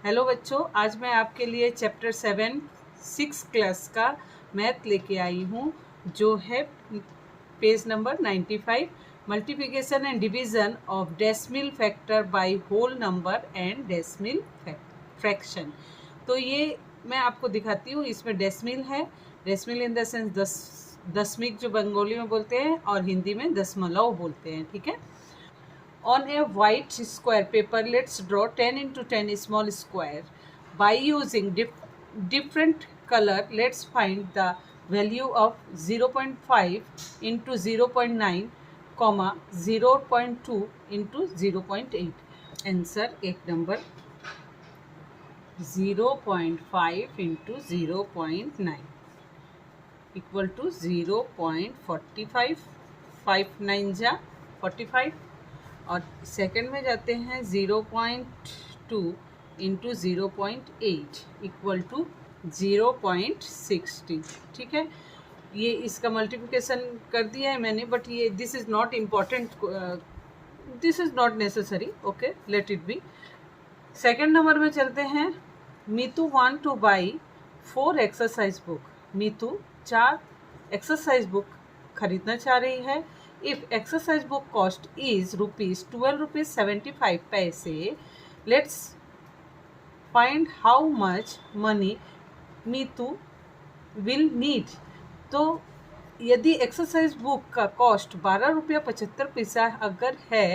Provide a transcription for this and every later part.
Hello बच्चों, आज मैं आपके लिए चैप्टर 7 6 क्लास का मैथ लेके आई हूँ, जो है page number 95, multiplication and division of decimal factor by whole number and decimal fraction. तो ये मैं आपको दिखाती हूँ। इसमें डेसिमल है, डेसिमल इन द सेंस दशमिक जो बंगाली में बोलते हैं और हिंदी में दशमलव बोलते हैं। ठीक है। On a white square paper, let's draw 10 into 10 small square. By using different color, let's find the value of 0.5 into 0.9, 0.2 into 0.8. Answer एक नंबर 0.5 into 0.9 equal to 0.45. 5 9 जा 45। और सेकंड में जाते हैं 0.2 इंटू 0.8 इक्वल टू 0.60। ठीक है, ये इसका मल्टीप्लिकेशन कर दिया है मैंने, बट ये this is not important, this is not necessary. Okay, let it be. Second number में चलते हैं। Meetu want two by 4 exercise book. Meetu 4 exercise book खरीदना चाह रही है। If exercise book cost is ₹12.75, let's find how much money Meetu will need. तो यदि exercise book का कॉस्ट ₹12.75 अगर है,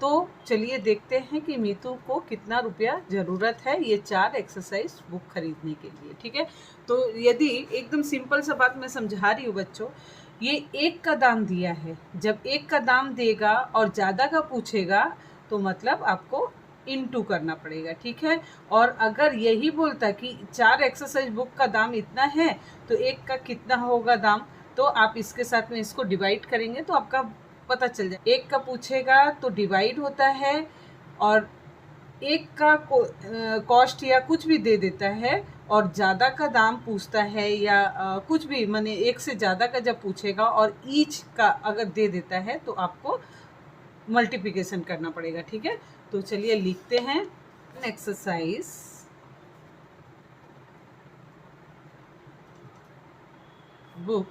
तो चलिए देखते हैं कि मीतू को कितना रुपया ज़रूरत है ये 4 एक्सरसाइज बुक खरीदने के लिए। ठीक है, तो यदि एकदम सिंपल सा बात मैं समझा रही हूँ बच्चों, ये एक का दाम दिया है। जब एक का दाम देगा और ज़्यादा का पूछेगा तो मतलब आपको इनटू करना पड़ेगा। ठीक है, और अगर यही बोलता कि 4 एक्सरसाइज बुक का दाम इतना है तो एक का कितना होगा दाम, तो आप इसके साथ में इसको डिवाइड करेंगे तो आपका पता चल जाए। एक का पूछेगा तो डिवाइड होता है, और एक का कॉस्ट या कुछ भी दे देता है, और ज़्यादा का दाम पूछता है या कुछ भी, माने एक से ज़्यादा का जब पूछेगा और ईच का अगर दे देता है तो आपको मल्टीप्लिकेशन करना पड़ेगा। ठीक है, तो चलिए लिखते हैं। Exercise book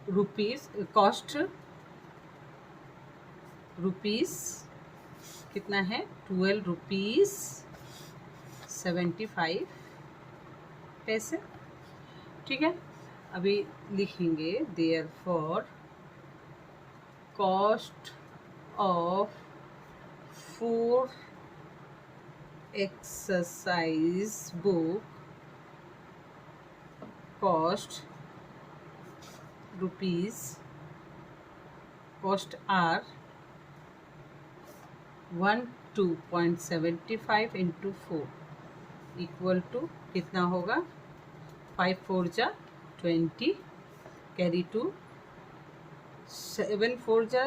rupees cost rupees कितना है ₹12.75। ठीक है, अभी लिखेंगे therefore cost of 4 exercise book cost rupees cost are 12.75 into 4 equal to कितना होगा 5 4 जा 20, कैरी 2, 7 4 जा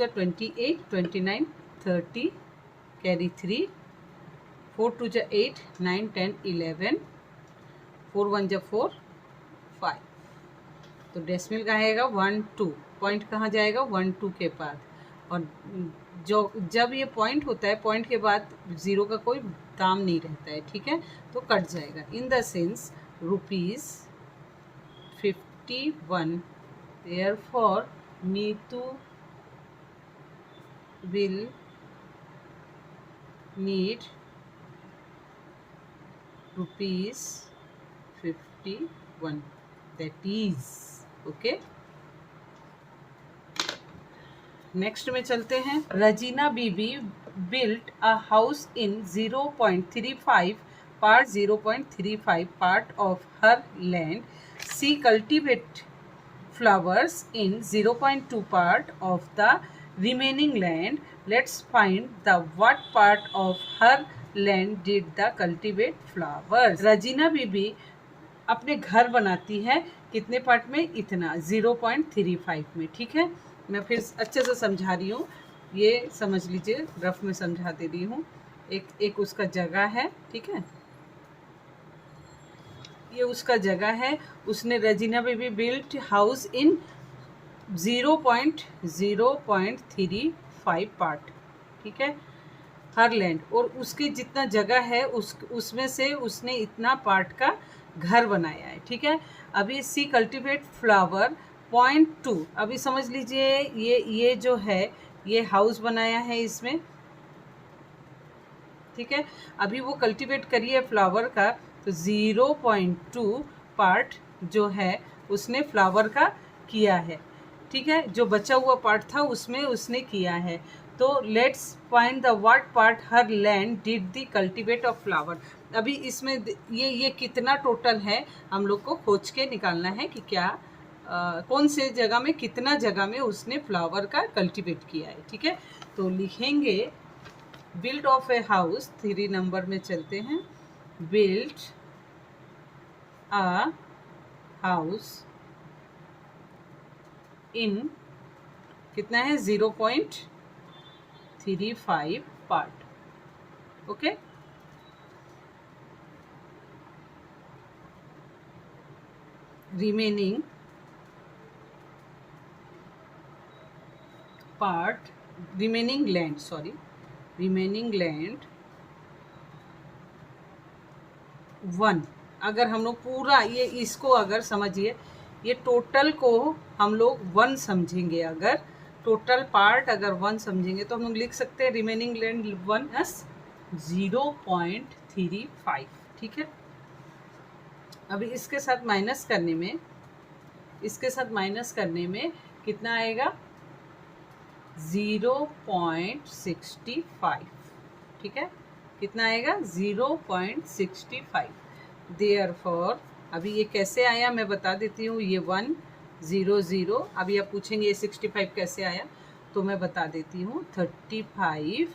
28, 29 30, कैरी 3, 4 2 जा 8, 9 10 11, 4 1 जा 4 5। तो डेसिमल कहाँ आएगा 1 2, पॉइंट कहाँ जाएगा 1 2 के बाद, और जो जब ये पॉइंट होता है पॉइंट के बाद ज़ीरो का कोई दाम नहीं रहता है। ठीक है, तो कट जाएगा। In the sense ₹51, therefore Neetu will need ₹51, that is okay। Next में चलते हैं। Razina Bibi built a house in 0.35 part of her land. She cultivate flowers in 0.2 part of the remaining land. Let's find the what part of her land did the cultivate flowers. रजीना बीबी अपने घर बनाती है कितने part में, इतना 0.35 में। ठीक है, मैं फिर अच्छे से समझा रही हूँ, ये समझ लीजिए, रफ में समझा दे रही हूँ। एक उसका जगह है। ठीक है, ये उसका जगह है। उसने Razina Bibi built house in 0.35 5 part, ठीक है, हर लैंड, और उसकी जितना जगह है उसमें से उसने इतना पार्ट का घर बनाया है, ठीक है। अभी सी कल्टिवेट फ्लावर .2, अभी समझ लीजिए ये जो है ये हाउस बनाया है इसमें, ठीक है। अभी वो कल्टीवेट करी है फ्लावर का, तो 0.2 पार्ट जो है उसने फ्लावर का किया है, ठीक है। जो बचा हुआ पार्ट था उसमें उसने किया है। तो let's find the what part her land did the cultivate of flower. अभी इसमें ये कितना टोटल है हम लोग को खोज के निकालना है कि क्या कौन से जगह में, कितना जगह में उसने फ्लावर का कल्टीवेट किया है, ठीक है। तो लिखेंगे build of a house, 3 number में चलते हैं। बिल्ड अ हाउस इन कितना है 0.35 part, okay. Remaining part, remaining land, sorry, remaining land 1। अगर हम लोग पूरा ये इसको अगर समझिए, ये टोटल को हम लोग 1 समझेंगे, अगर टोटल पार्ट अगर 1 समझेंगे तो हम लोग लिख सकते हैं रिमेनिंग लैंड 1 एस 0.35, ठीक है। अभी इसके साथ माइनस करने में, इसके साथ माइनस करने में कितना आएगा 0.65, ठीक है। कितना आएगा 0.65। देयरफॉर अभी ये कैसे आया मैं बता देती हूँ। ये 100, अभी आप पूछेंगे ये 65 कैसे आया, तो मैं बता देती हूँ। 35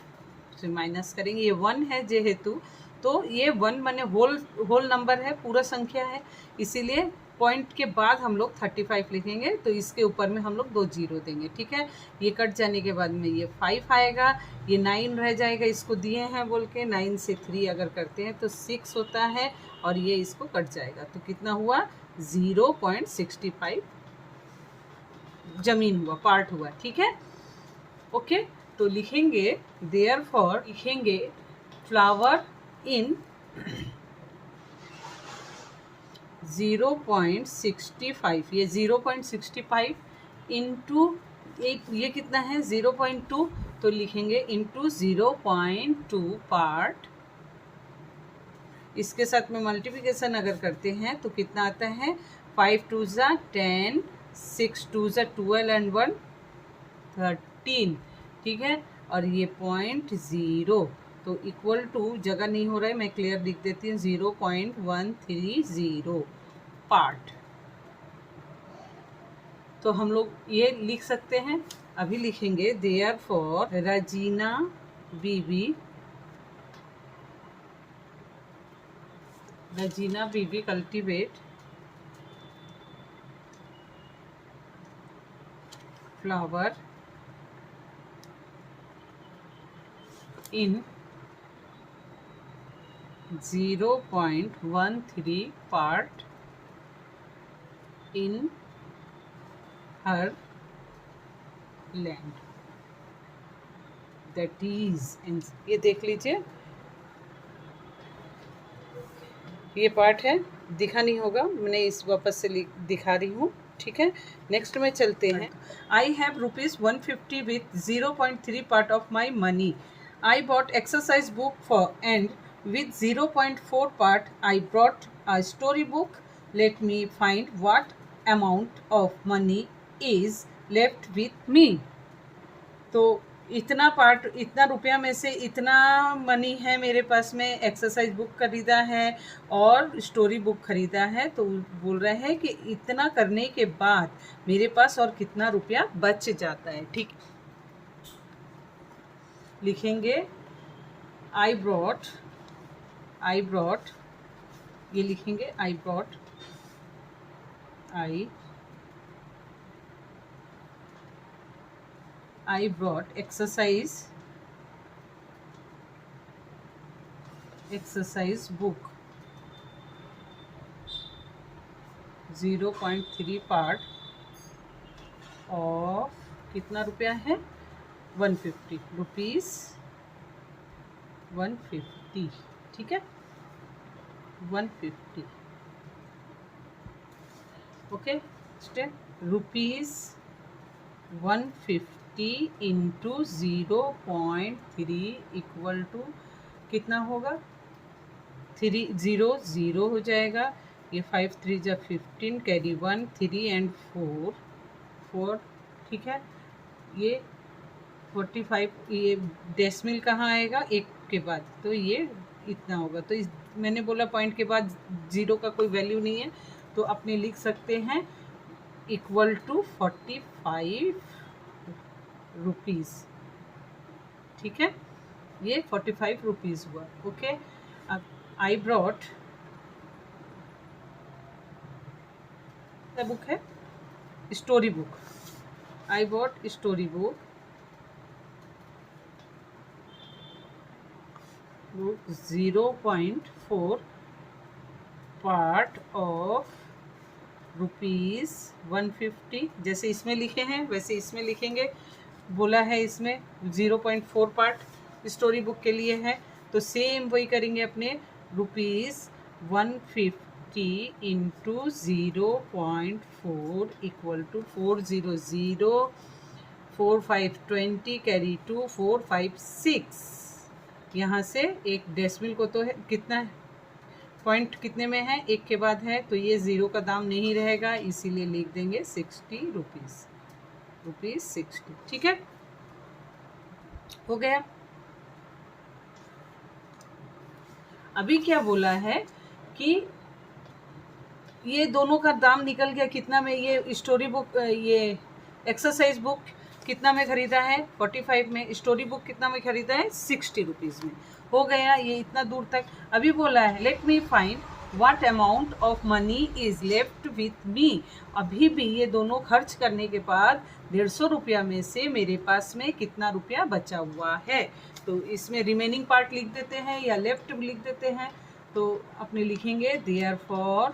से माइनस करेंगे, ये 1 है जेहेतु, तो ये 1 माने होल नंबर है, पूरा संख्या है, इसीलिए पॉइंट के बाद हम लोग 35 लिखेंगे, तो इसके ऊपर में हम लोग 2 जीरो देंगे, ठीक है। ये कट जाने के बाद में ये 5 आएगा, ये 9 रह जाएगा, इसको दिए हैं बोल के 9 से 3 अगर करते हैं तो 6 होता है, और ये इसको कट जाएगा, तो कितना हुआ 0.65 जमीन हुआ, पार्ट हुआ, ठीक है, ओके। तो लिखेंगे देयरफॉर, लिखेंगे फ्लावर इन 0.65, ये 0.65 इंटू ये कितना है 0.2, तो लिखेंगे इंटू 0.2 पार्ट। इसके साथ में मल्टीप्लिकेशन अगर करते हैं तो कितना आता है 5 2 ज़ा 10, 6 2 ज़ा 12 एंड 1 13, ठीक है। और ये 0.0, तो इक्वल टू, जगह नहीं हो रहा है मैं क्लियर लिख देती हूँ, 0.130 पार्ट। तो हम लोग ये लिख सकते हैं। अभी लिखेंगे therefore Razina Bibi cultivate flower in 0.13 part in her land, that is, ये देख लीजिए, ये पार्ट है, दिखा नहीं होगा, मैंने इस वापस से दिखा रही हूँ, ठीक है। नेक्स्ट में चलते हैं। I have ₹150 with 0.3 part of my money. I bought exercise book for and with 0.4 part I brought a story book. Let me find what amount of money is left with me. तो इतना part, इतना रुपया में से इतना money है मेरे पास में, एक्सरसाइज बुक खरीदा है और स्टोरी बुक खरीदा है, तो बोल रहे हैं कि इतना करने के बाद मेरे पास और कितना रुपया बच जाता है, ठीक। लिखेंगे आई ब्रॉट, ये लिखेंगे I brought exercise book 0.3 part of कितना रुपया है 150 रुपीज़ 150, ठीक है, 150, okay. Step rupees 150 into 0.3 equal to कितना होगा, 300 हो जाएगा। ये 5 3 जा 15, कैरी 1 3 एंड 4, ठीक है। ये 45, ये डेसिमल कहाँ आएगा, एक के बाद, तो ये इतना होगा। तो इस मैंने बोला पॉइंट के बाद ज़ीरो का कोई वैल्यू नहीं है, तो अपने लिख सकते हैं इक्वल टू 45 रुपीज़, ठीक है। ये 45 रुपीज़ हुआ, ओके। अब आई ब्रॉट बुक है story book, I bought story book 0.4 part of rupees 150, जैसे इसमें लिखे हैं वैसे इसमें लिखेंगे। बोला है इसमें 0.4 पार्ट स्टोरी बुक के लिए है, तो सेम वही करेंगे अपने, rupees 150 into 0.4 equal to 400, 4 5 20, carry 2 4 5 6। यहाँ से एक डेसिमल को तो है कितना है, पॉइंट कितने में है, एक के बाद है, तो ये ज़ीरो का दाम नहीं रहेगा, इसीलिए लिख देंगे 60 रुपीज़ 60, ठीक है, हो गया। अभी क्या बोला है कि ये दोनों का दाम निकल गया कितना में, ये स्टोरी बुक, ये एक्सरसाइज बुक कितना में खरीदा है 45 में, स्टोरी बुक कितना में खरीदा है 60 रुपीज़ में, हो गया ये इतना दूर तक। अभी बोला है let me find what amount of money is left with me. अभी भी ये दोनों खर्च करने के बाद 150 रुपया में से मेरे पास में कितना रुपया बचा हुआ है, तो इसमें रिमेनिंग पार्ट लिख देते हैं या लेफ्ट लिख देते हैं, तो अपने लिखेंगे therefore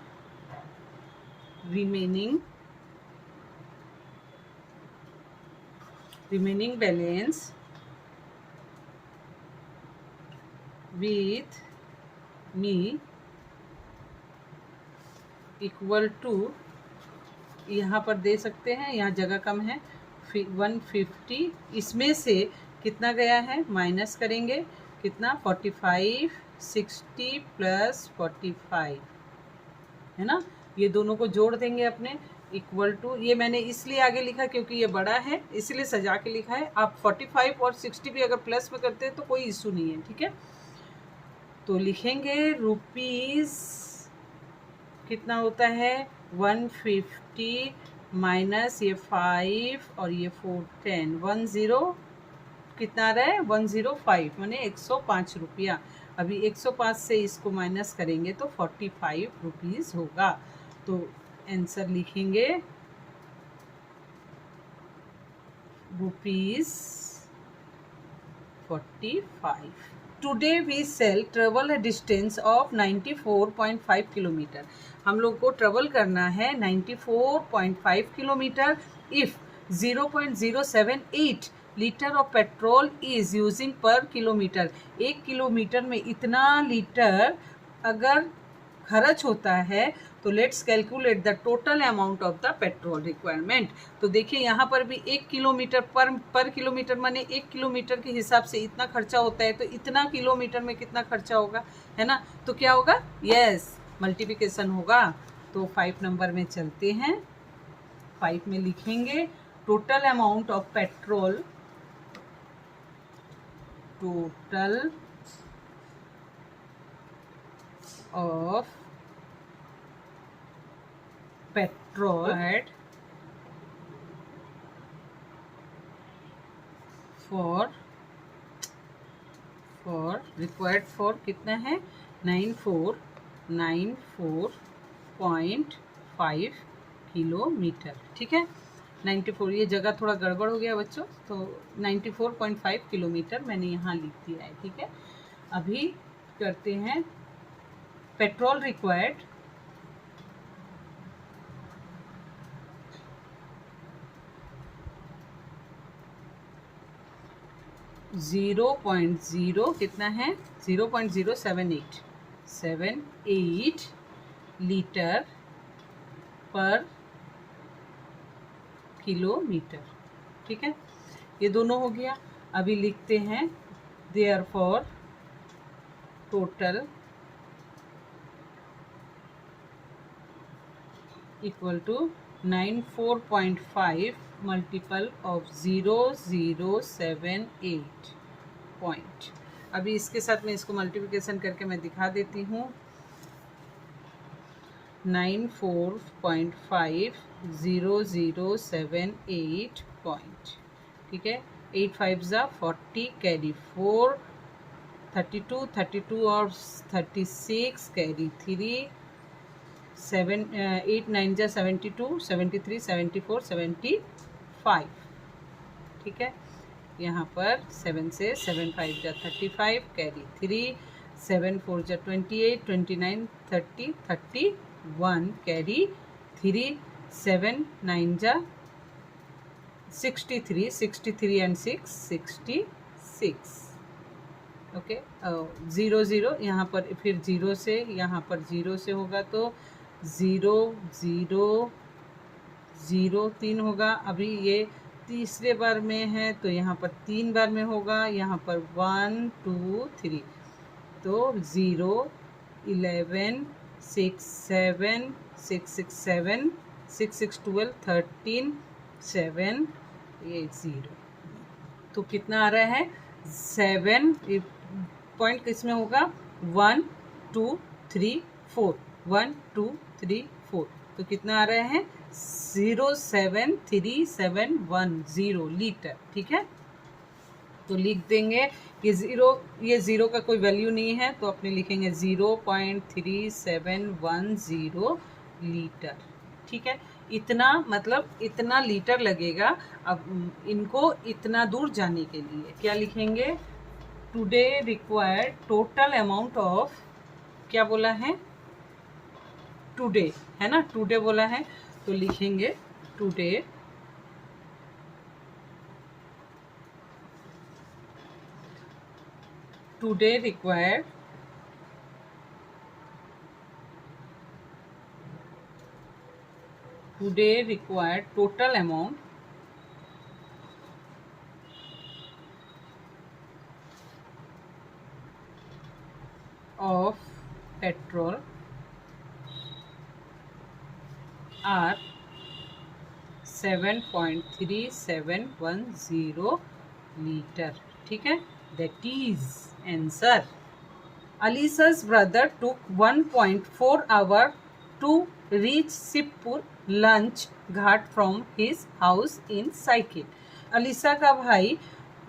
remaining balance with me equal to, यहाँ पर दे सकते हैं, यहाँ जगह कम है, 150, इसमें से कितना गया है माइनस करेंगे, कितना 45, 60 प्लस 45 है ना, ये दोनों को जोड़ देंगे अपने, इक्वल टू, ये मैंने इसलिए आगे लिखा क्योंकि ये बड़ा है इसलिए सजा के लिखा है। आप 45 और 60 भी अगर प्लस में करते हैं तो कोई इशू नहीं है, ठीक है। तो लिखेंगे रुपीज़ कितना होता है 150 माइनस ये 5 और ये 4 10, 10 कितना आ रहा है 105, माने 105 रुपया। अभी 105 से इसको माइनस करेंगे तो 45 रुपीज़ होगा, तो आंसर लिखेंगे rupees 45। Today we shall travel a distance of 94.5 kilometre. हम लोग को ट्रेवल करना है 94.5 kilometre. If 0.078 litre of petrol is using per kilometre, 1 kilometre में इतना लीटर अगर खर्च होता है तो let's calculate the total amount of the petrol requirement. तो देखिए यहाँ पर भी 1 किलोमीटर पर किलोमीटर माने 1 किलोमीटर के हिसाब से इतना खर्चा होता है, तो इतना किलोमीटर में कितना खर्चा होगा, है ना, तो क्या होगा, यस मल्टीप्लिकेशन होगा। तो 5 नंबर में चलते हैं, 5 में लिखेंगे total amount of petrol, total of petrol for required for कितना है 94.5 किलोमीटर, ठीक है। 94, ये जगह थोड़ा गड़बड़ हो गया बच्चों, तो 94.5 किलोमीटर मैंने यहाँ लिख दिया है, ठीक है। अभी करते हैं पेट्रोल रिक्वायर्ड 0.0 कितना है, 0.078 लीटर पर किलोमीटर। ठीक है, ये दोनों हो गया। अभी लिखते हैं therefore total equal to 94.5 multiple of 0078 point. अभी इसके साथ में इसको मल्टीप्लिकेशन करके मैं दिखा देती हूँ। 94.5007 पॉइंट। ठीक है, 8 5 ज़ा 40 कैरी 4 32 और 36 कैरी 3 7 8 9 ज़ा 72 73 74 75। ठीक है, यहाँ पर 7 से 7 5 ज़ा 35 कैरी 3 7 4 ज़ा 28 29 30 31 कैरी 3 7 9 ज़ा 63 एंड 6 66। ओके, 0 0 यहाँ पर फिर 0 से, यहाँ पर 0 से होगा तो 0 0 0 3 होगा। अभी ये तीसरे बार में है तो यहाँ पर 3 बार में होगा, यहाँ पर 1 2 3 तो 0 11 6 7 6 6 7 6 6 12 13 7 ये 0। तो कितना आ रहा है 7 पॉइंट किस में होगा 1 2 3 4 1 2 3 4। तो कितना आ रहा है 07371 लीटर। ठीक है, तो लिख देंगे ये ज़ीरो का कोई वैल्यू नहीं है तो अपने लिखेंगे 0.3710 लीटर। ठीक है, इतना मतलब इतना लीटर लगेगा अब इनको इतना दूर जाने के लिए। क्या लिखेंगे, today required total amount of, क्या बोला है टुडे, है ना, टुडे बोला है तो लिखेंगे today required total amount of petrol are 7.3710 litre. ठीक है, that is answer. Alisa's brother took 1.4 hour to reach Sipur lunch ghat from his house in cycle. Alisa का भाई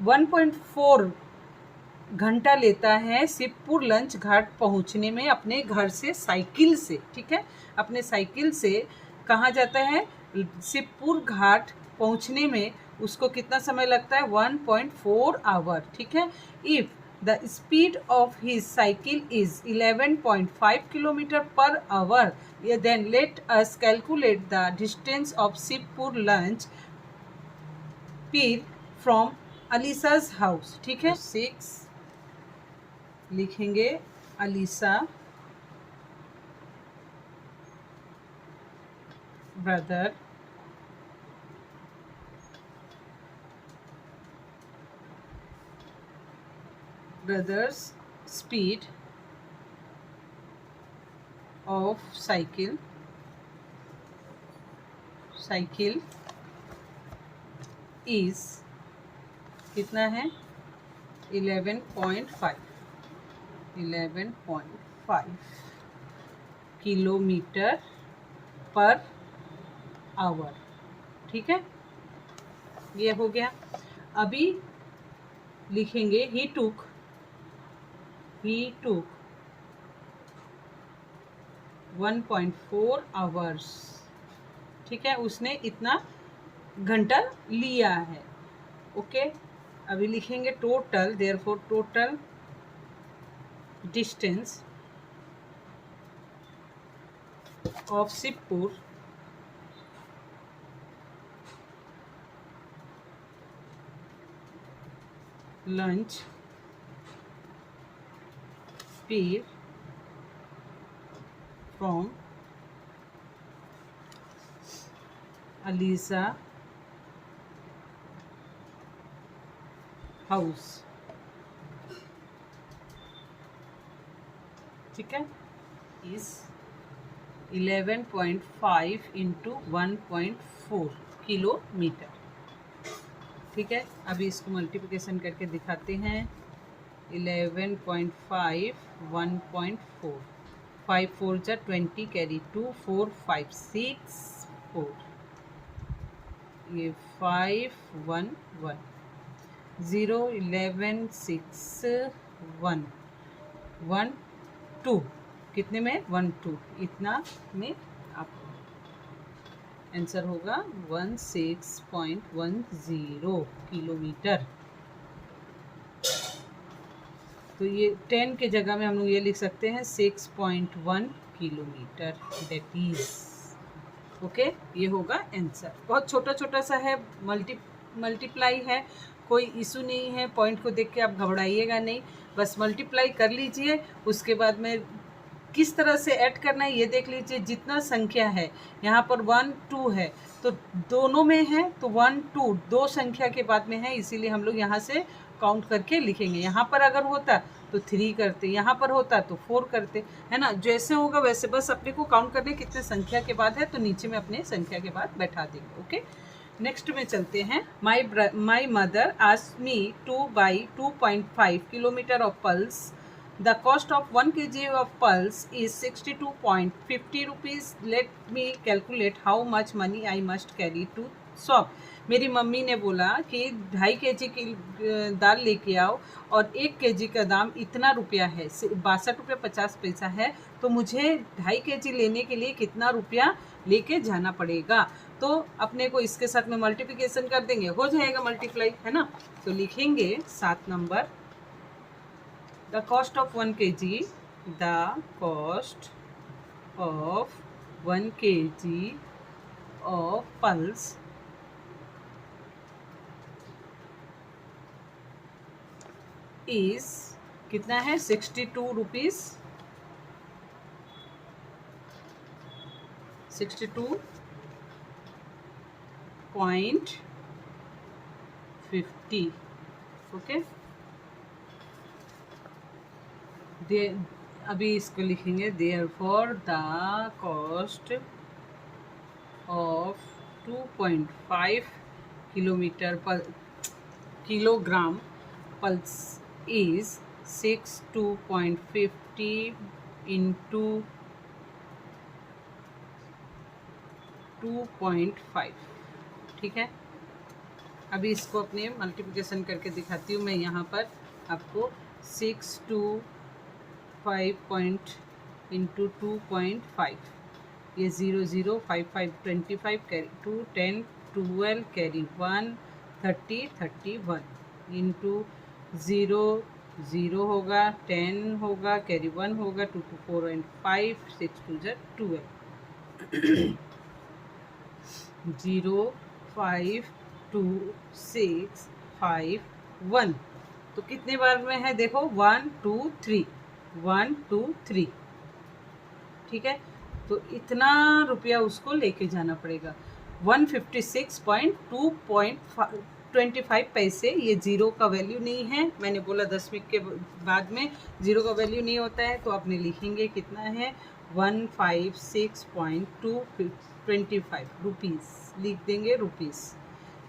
1.4 घंटा लेता है सिपपुर लंच घाट पहुंचने में अपने घर से साइकिल से। ठीक है, अपने साइकिल से कहाँ जाता है, सिपपुर घाट पहुंचने में उसको कितना समय लगता है 1.4 आवर। ठीक है, if the speed of his cycle is 11.5 kilometre per hour then let us calculate the distance of सिपपुर लंच पीर फ्रॉम अलीसाज हाउस। ठीक है, 6 लिखेंगे Alisa brother brother's speed of cycle is कितना है 11.5 किलोमीटर पर आवर। ठीक है, ये हो गया। अभी लिखेंगे ही टूक 1.4 आवर्स। ठीक है, उसने इतना घंटा लिया है। ओके, अभी लिखेंगे total, therefore total distance of सिपपुर lunch paid from Alisa house. ठीक है, इज 11.5 इंटू 1.4 किलोमीटर. ठीक है, अभी इसको मल्टीप्लिकेशन करके दिखाते हैं. 11.5 1.4, 5 4 जा 20, कैरी 2 4 5 6 4, ये 5 1 1 0 11 6 1 1 2, कितने में 1 2, इतना में आपको आंसर होगा 16.10 किलोमीटर. तो ये 10 के जगह में हम लोग ये लिख सकते हैं 6.1 किलोमीटर. दैट इज ओके, ये होगा आंसर. बहुत छोटा छोटा सा है, मल्टीप्लाई है, कोई इशू नहीं है. पॉइंट को देख के आप घबराइएगा नहीं, बस मल्टीप्लाई कर लीजिए. उसके बाद में किस तरह से ऐड करना है ये देख लीजिए. जितना संख्या है यहाँ पर 1 2 है तो दोनों में है, तो 1 2 दो संख्या के बाद में है, इसीलिए हम लोग यहाँ से काउंट करके लिखेंगे. यहाँ पर अगर होता तो 3 करते, यहाँ पर होता तो 4 करते, है ना. जैसे होगा वैसे, बस अपने को काउंट करने कितने संख्या के बाद है तो नीचे में अपने संख्या के बाद बैठा देंगे. ओके, नेक्स्ट में चलते हैं. My mother asked me two by 2.5 kilometre of pulse. The cost of 1 kg of pulse is 62.50 rupees. Let me calculate how much money I must carry to shop. मेरी मम्मी ने बोला कि 2.5 kg की दाल लेके आओ और 1 kg का दाम इतना रुपया है, 62 रुपये 50 पैसा है, तो मुझे 2.5 kg लेने के लिए कितना रुपया लेके जाना पड़ेगा. तो अपने को इसके साथ में मल्टीप्लिकेशन कर देंगे, हो जाएगा मल्टीप्लाई, है ना. तो लिखेंगे 7 number. The cost of 1 kg, the cost of 1 kg of pulse is कितना है 62 रुपीज़, 62.50. ओके, अभी इसको लिखेंगे. Therefore the cost of 2.5 kilometre पर किलोग्राम पल्स इज 62.50 इंटू 2.5. ठीक है, अभी इसको अपने मल्टीप्लिकेशन करके दिखाती हूँ मैं. यहाँ पर आपको 6 2 5 पॉइंट इंटू 2.5, ये 0 0 5 5 25, कैरी 2 10 12, कैरी 1 30 31, इंटू 0 0 होगा, 10 होगा, कैरी 1 होगा, 2 2 4 एंड 5 6 2 12, 0 5 2 6 5 1. तो कितने बार में है देखो, 1 2 3 1 2 3. ठीक है, तो इतना रुपया उसको लेके जाना पड़ेगा. 156.25 पैसे. ये जीरो का वैल्यू नहीं है, मैंने बोला 10 मिनट के बाद में जीरो का वैल्यू नहीं होता है, तो आपने लिखेंगे कितना है 156.25 रुपीज़ लिख देंगे. रुपीज़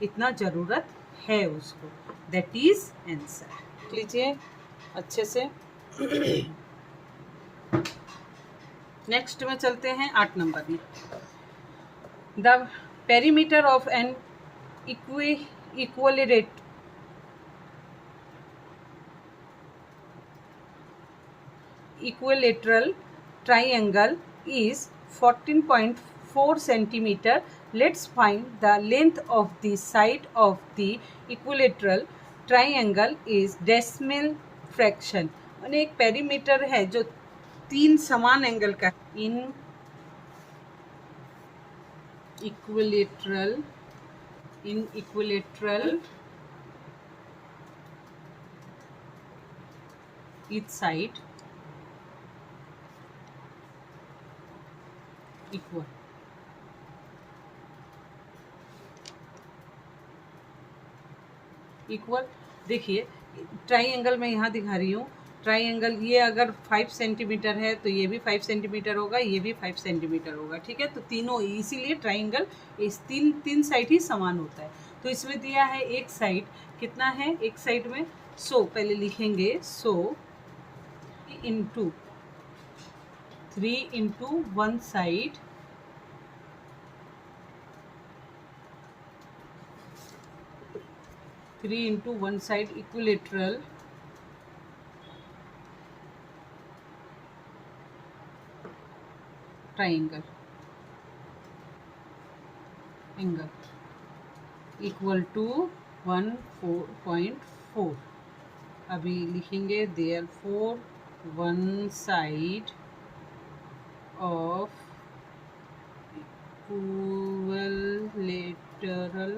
इतना ज़रूरत है उसको. That is answer. लीजिए अच्छे से. नेक्स्ट में चलते हैं 8 नंबर में. The perimeter of an equilateral triangle is 14.4 centimeter. Let's find the length of the side of the equilateral triangle is decimal fraction. और एक पेरीमीटर है जो 3 समान एंगल का. इन equilateral each side equal. Equal देखिए ट्राइंगल मैं यहाँ दिखा रही हूँ। ट्राइंगल ये अगर 5 सेंटीमीटर है तो ये भी 5 सेंटीमीटर होगा, ये भी 5 सेंटीमीटर होगा, ठीक है। तो तीनों इसीलिए ट्राइंगल इस तीन साइड ही समान होता है। तो इसमें दिया है एक साइड कितना है, एक साइड में 100 पहले लिखेंगे 100 into 3 into 1 side 3 into 1 side equilateral triangle angle equal to 1.4. अभी लिखेंगे therefore one side of equilateral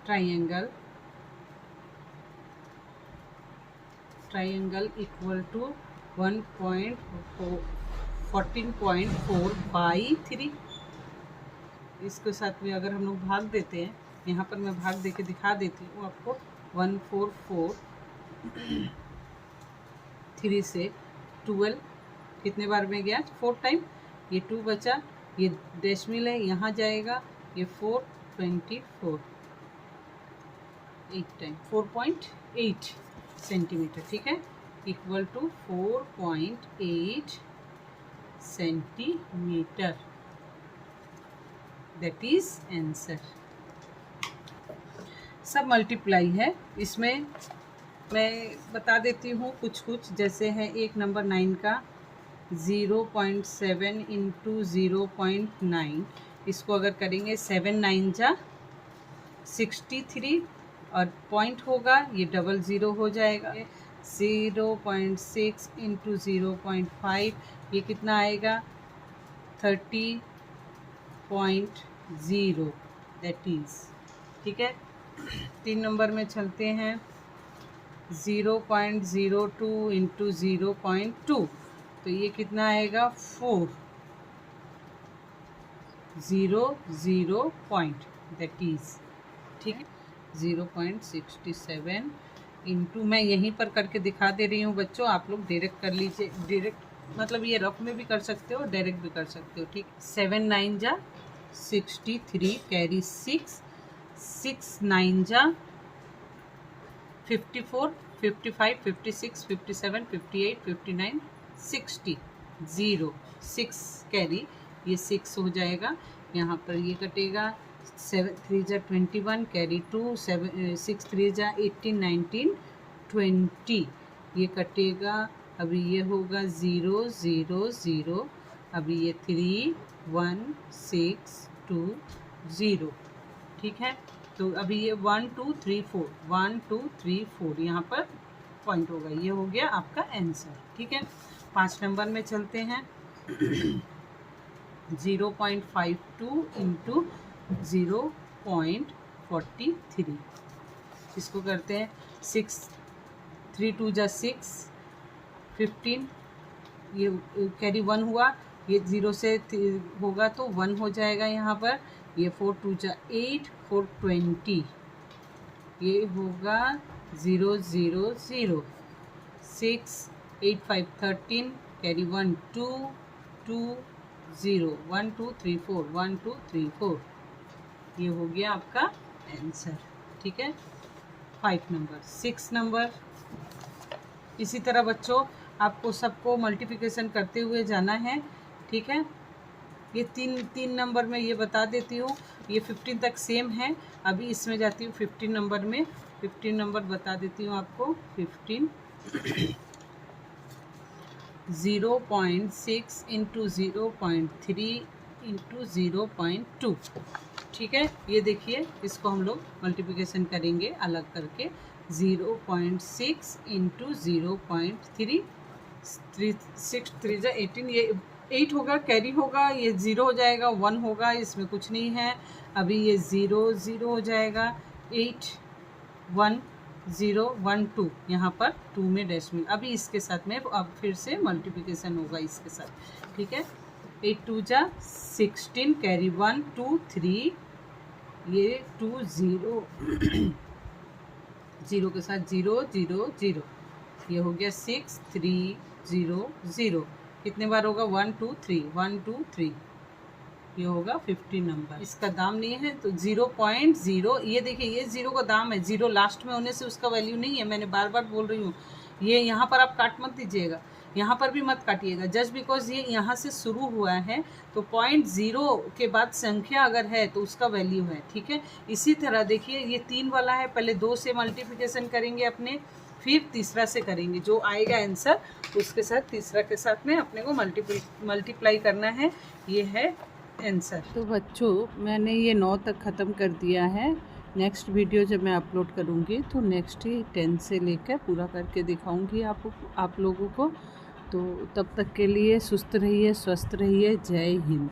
triangle equal to 14.4 by 3। इसके साथ में अगर हम लोग भाग देते हैं, यहाँ पर मैं भाग दे के दिखा देती हूँ आपको। 144 से 12 कितने बार में गया, 4 टाइम, ये 2 बचा, ये डेसिमल है यहाँ जाएगा, ये 424 8 टाइम 4.8 सेंटीमीटर, ठीक है, equal to 4.8 centimetre. That is answer. सब मल्टीप्लाई है, इसमें मैं बता देती हूँ कुछ कुछ, जैसे है एक नंबर 9 का 0.7 इंटू 0.9, इसको अगर करेंगे 7 9 जा 63 और पॉइंट होगा ये 00 हो जाएगा। 0.6 इंटू 0.5 ये कितना आएगा 30.0 दैट इज, ठीक है। 3 नंबर में चलते हैं 0.02 इंटू 0.2 तो ये कितना आएगा 400 पॉइंट दैट इज, ठीक है। 0.67 इंटू, मैं यहीं पर करके दिखा दे रही हूँ बच्चों, आप लोग डायरेक्ट कर लीजिए, डायरेक्ट मतलब ये रफ में भी कर सकते हो, डायरेक्ट भी कर सकते हो, ठीक। 7 9 जा 63 कैरी 6 9 जा 54 55 56 57 58 59 60 0 6 कैरी ये 6 हो जाएगा, यहाँ पर ये कटेगा 7 3 जा 21 कैरी 2 6 3 जा 18 19 20 ये कटेगा, अभी ये होगा 0 0 0, अभी ये 3 1 6 2 0, ठीक है। तो अभी ये 1 2 3 4 1 2 3 4 यहाँ पर पॉइंट होगा, ये हो गया आपका आंसर, ठीक है। 5 नंबर में चलते हैं 0.52 इंटू 0.43, इसको करते हैं 6 3 2 जा 6 15 ये कैरी 1 हुआ, ये 0 से होगा तो 1 हो जाएगा यहाँ पर, ये 4 2 जा 8 4 20 ये होगा 0 0 0 6 8 5 13 कैरी 1 2 2 0 1 2 3 4 1 2 3 4 ये हो गया आपका आंसर, ठीक है। 5 नंबर 6 नंबर इसी तरह बच्चों आपको सबको मल्टीप्लिकेशन करते हुए जाना है, ठीक है। ये तीन नंबर में ये बता देती हूँ, ये 15 तक सेम है, अभी इसमें जाती हूँ 15 नंबर में। 15 नंबर बता देती हूँ आपको 15 0.6 इंटू 0.3 इंटू 0.2, ठीक है। ये देखिए इसको हम लोग मल्टीप्लिकेशन करेंगे अलग करके 0.6 इंटू 0.3 6 3 जा 18 ये 8 होगा, कैरी होगा, ये 0 हो जाएगा, 1 होगा, इसमें कुछ नहीं है, अभी ये 0 0 हो जाएगा, 8 1 0 1 2, यहाँ पर 2 में डेसिमल। अभी इसके साथ में अब फिर से मल्टीप्लिकेशन होगा इसके साथ, ठीक है। 8 2 जा 16, कैरी 1 2 3, ये 2 0 0 के साथ 0 0 0, ये हो गया 6 3 0 0। कितने बार होगा? 1 2 3 1 2 3, ये होगा 50 नंबर। इसका दाम नहीं है तो 0.0, ये देखिए ये 0 का दाम है, 0 लास्ट में होने से उसका वैल्यू नहीं है। मैंने बार बार बोल रही हूँ, ये यहाँ पर आप काट मत दीजिएगा, यहाँ पर भी मत काटिएगा। जस्ट बिकॉज ये यहाँ से शुरू हुआ है तो 0.0 के बाद संख्या अगर है तो उसका वैल्यू है, ठीक है। इसी तरह देखिए ये 3 वाला है, पहले 2 से मल्टीप्लिकेशन करेंगे अपने, फिर तीसरा से करेंगे, जो आएगा आंसर उसके साथ तीसरा के साथ में अपने को मल्टीप्लाई करना है, ये है आंसर। तो बच्चों मैंने ये 9 तक ख़त्म कर दिया है। नेक्स्ट वीडियो जब मैं अपलोड करूँगी तो नेक्स्ट ही 10 से लेकर पूरा करके दिखाऊँगी आप लोगों को। तो तब तक के लिए सुस्त रहिए, स्वस्थ रहिए। जय हिंद।